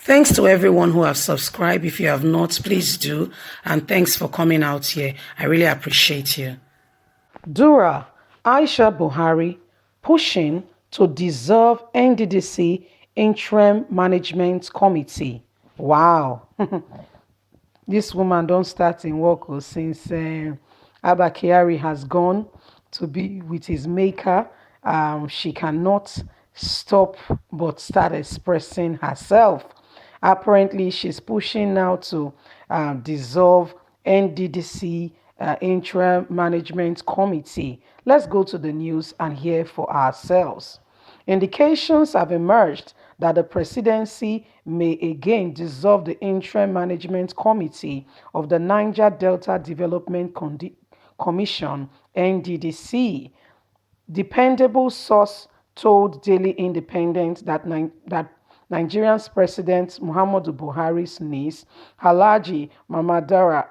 Thanks to everyone who have subscribed. If you have not, please do. And thanks for coming out here. I really appreciate you. Dura, Aisha Buhari, pushing to dissolve Nddc Interim Management Committee. Wow. This woman don't start in work since Abba Kyari has gone to be with his maker. She cannot stop but start expressing herself. Apparently, she's pushing now to dissolve NDDC Interim Management Committee. Let's go to the news and hear for ourselves. Indications have emerged that the presidency may again dissolve the Interim Management Committee of the Niger Delta Development Commission (NDDC). Dependable source told Daily Independent that Nigeria's President Muhammadu Buhari's niece, Alhaji Mamadara,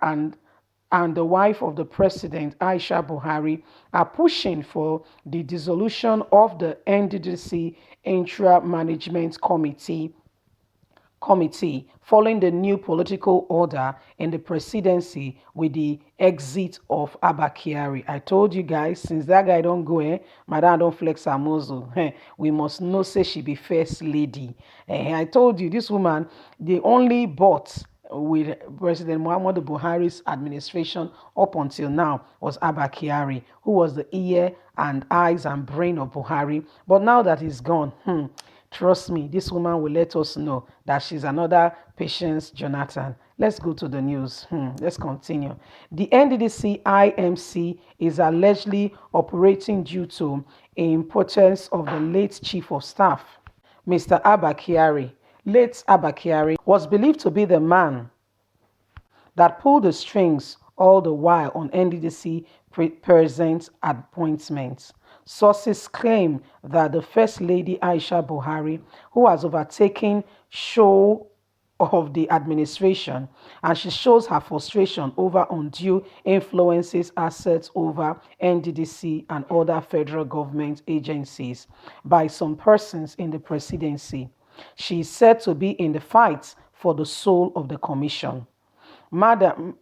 and the wife of the president, Aisha Buhari, are pushing for the dissolution of the NDDC Intra-Management Committee following the new political order in the presidency with the exit of Abba Kyari. I told you guys, since that guy don't go, madam don't flex her muzzle. We must know say she be first lady. I told you, this woman, the only bought with President Muhammadu Buhari's administration up until now was Abba Kyari, who was the ear and eyes and brain of Buhari. But now that he's gone, trust me, this woman will let us know that she's another Patience Jonathan. Let's go to the news. Let's continue. The NDDC IMC is allegedly operating due to impotence of the late Chief of Staff, Mr. Abba Kyari. Late Abba Kyari was believed to be the man that pulled the strings all the while on NDDC present appointments. Sources claim that the First Lady Aisha Buhari, who has overtaken show of the administration, and she shows her frustration over undue influences assets over NDDC and other federal government agencies by some persons in the presidency. She is said to be in the fight for the soul of the commission. Madara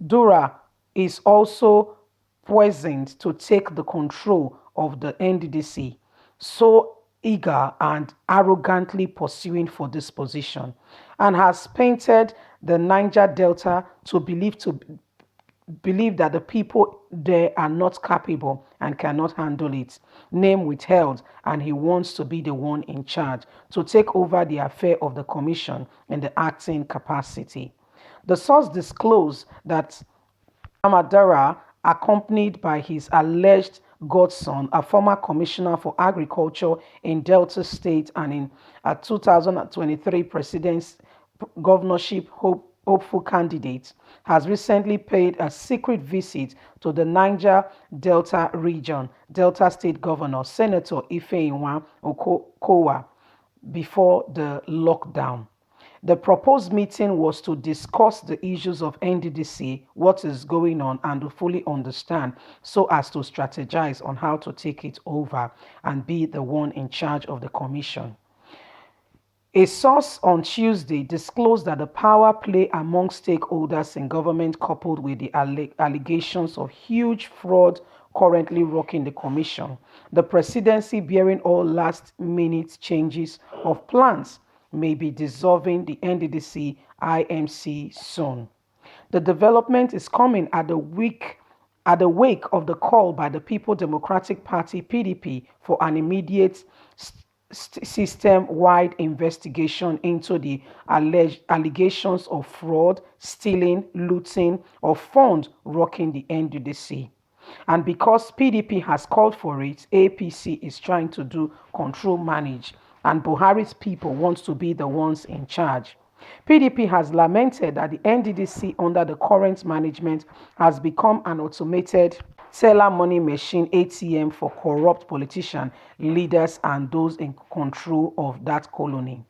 Dura is also poisoned to take the control of the NDDC, so eager and arrogantly pursuing for this position, and has painted the Niger Delta to believe that the people there are not capable and cannot handle it. Name withheld, and he wants to be the one in charge to take over the affair of the commission in the acting capacity. The source disclosed that Amadara, accompanied by his alleged godson, a former commissioner for agriculture in Delta State and in a 2023 president's governorship hopeful candidate, has recently paid a secret visit to the Niger Delta region, Delta State Governor Senator Ifeyinwa Okowa, before the lockdown. The proposed meeting was to discuss the issues of NDDC, what is going on, and to fully understand so as to strategize on how to take it over and be the one in charge of the commission. A source on Tuesday disclosed that the power play among stakeholders in government, coupled with the allegations of huge fraud currently rocking the commission, the presidency bearing all last-minute changes of plans, may be dissolving the NDDC IMC soon. The development is coming at the wake of the call by the People Democratic Party (PDP) for an immediate system-wide investigation into the alleged allegations of fraud, stealing, looting of funds rocking the NDDC. And because PDP has called for it, APC is trying to do control manage, and Buhari's people want to be the ones in charge. PDP has lamented that the NDDC under the current management has become an automated teller money machine ATM for corrupt politicians, leaders, and those in control of that colony.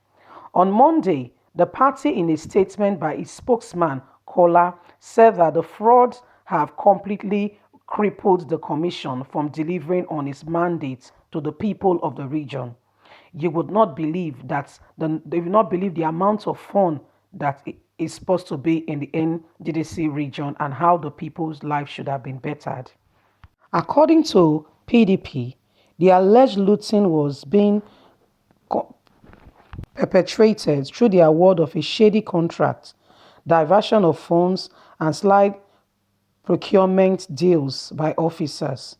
On Monday, the party, in a statement by its spokesman, Kola, said that the frauds have completely crippled the commission from delivering on its mandate to the people of the region. you would not believe they would not believe the amount of fun that is supposed to be in the NDDC region and how the people's life should have been bettered. According to PDP, the alleged looting was being co- perpetrated through the award of a shady contract, diversion of funds, and slight procurement deals by officers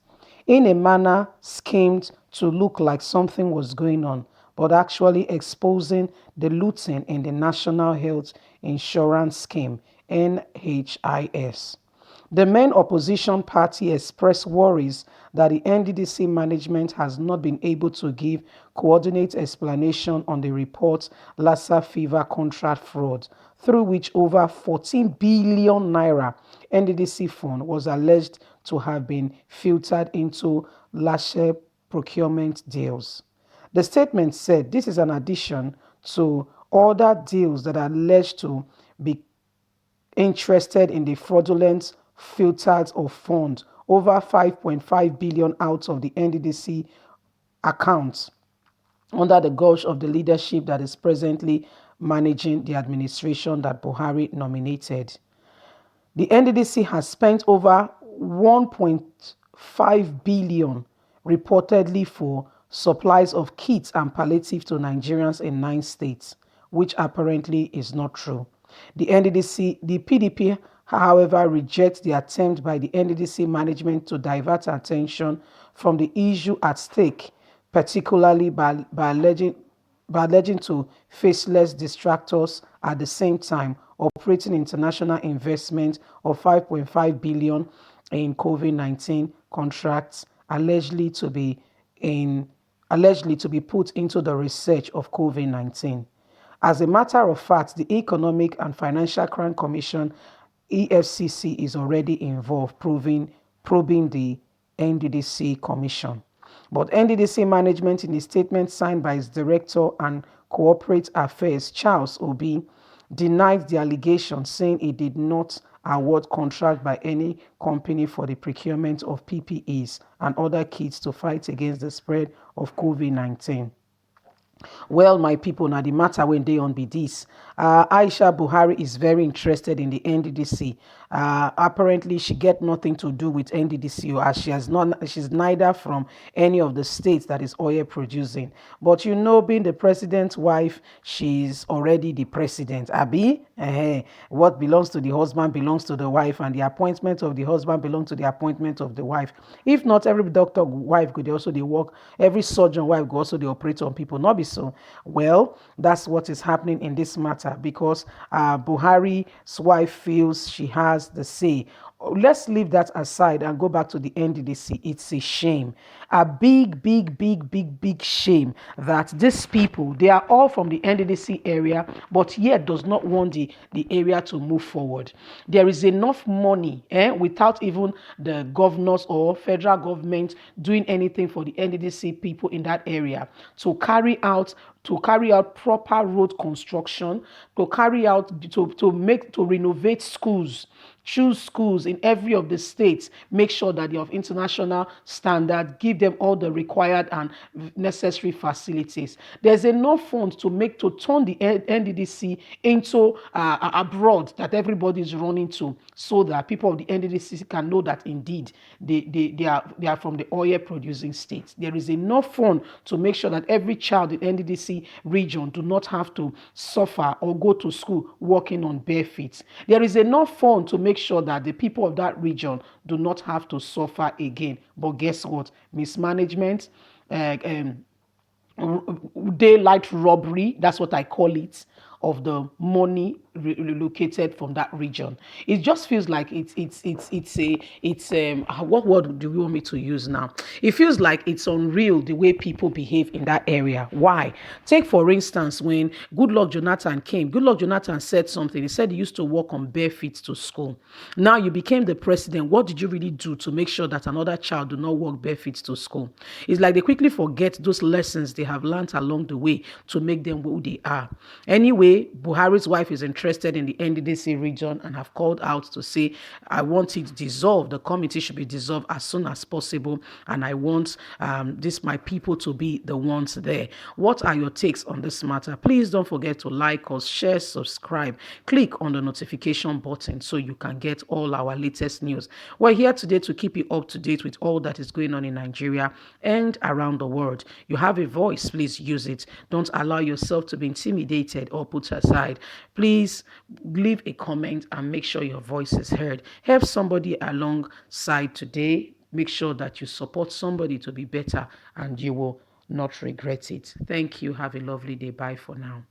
in a manner schemed to look like something was going on, but actually exposing the looting in the National Health Insurance Scheme (NHIS). The main opposition party expressed worries that the NDDC management has not been able to give coordinated explanation on the report's Lassa fever contract fraud, through which over 14 billion naira NDDC fund was alleged to have been filtered into Lassa procurement deals. The statement said this is an addition to other deals that are alleged to be interested in the fraudulent filters of funds over 5.5 billion out of the NDDC accounts under the gauge of the leadership that is presently managing the administration that Buhari nominated. The NDDC has spent over 1.5 billion reportedly for supplies of kits and palliative to Nigerians in 9 states, which apparently is not true. The PDP, however, rejects the attempt by the NDDC management to divert attention from the issue at stake, particularly by alleging to faceless distractors at the same time operating international investment of 5.5 billion in COVID-19 contracts in allegedly to be put into the research of COVID-19. As a matter of fact, the Economic and Financial Crime Commission (EFCC) is already involved probing the NDDC commission. But NDDC management, in a statement signed by its director and corporate affairs, Charles Obi, denied the allegation, saying it did not award contract by any company for the procurement of PPEs and other kits to fight against the spread of COVID-19. Well, my people, now the matter when they on be this. Aisha Buhari is very interested in the NDDC. Apparently, she get nothing to do with NDDC, as she's neither from any of the states that is oil producing. But you know, being the president's wife, she's already the president. Abi, what belongs to the husband belongs to the wife, and the appointment of the husband belongs to the appointment of the wife. If not, every doctor wife could also they work, every surgeon wife could also they operate on people. Not be so. Well, that's what is happening in this matter because Buhari's wife feels she has the say. Let's leave that aside and go back to the NDDC. It's a shame, a big, big, big, big, big shame that these people, they are all from the NDDC area, but yet does not want the area to move forward. There is enough money without even the governors or federal government doing anything for the NDDC people in that area to carry out proper road construction, to renovate schools, choose schools in every of the states, make sure that they're of international standard, give them all the required and necessary facilities. There's enough funds to turn the NDDC into abroad that everybody is running to, so that people of the NDDC can know that indeed they are from the oil producing states. There is enough fund to make sure that every child in NDDC region do not have to suffer or go to school walking on bare feet. There is enough fund to make sure that the people of that region do not have to suffer again. But guess what? Mismanagement, daylight robbery, that's what I call it, of the money relocated from that region. It just feels like what word do you want me to use now? It feels like it's unreal the way people behave in that area. Why? Take for instance when Goodluck Jonathan came. Goodluck Jonathan said something. He said he used to walk on bare feet to school. Now you became the president. What did you really do to make sure that another child do not walk bare feet to school? It's like they quickly forget those lessons they have learned along the way to make them who they are. Anyway, Buhari's wife is in interested in the NDDC region and have called out to say, I want it dissolved. The committee should be dissolved as soon as possible. And I want my people to be the ones there. What are your takes on this matter? Please don't forget to like us, share, subscribe. Click on the notification button so you can get all our latest news. We're here today to keep you up to date with all that is going on in Nigeria and around the world. You have a voice, please use it. Don't allow yourself to be intimidated or put aside. Please leave a comment and make sure your voice is heard. Help somebody alongside today. Make sure that you support somebody to be better and you will not regret it. Thank you. Have a lovely day. Bye for now.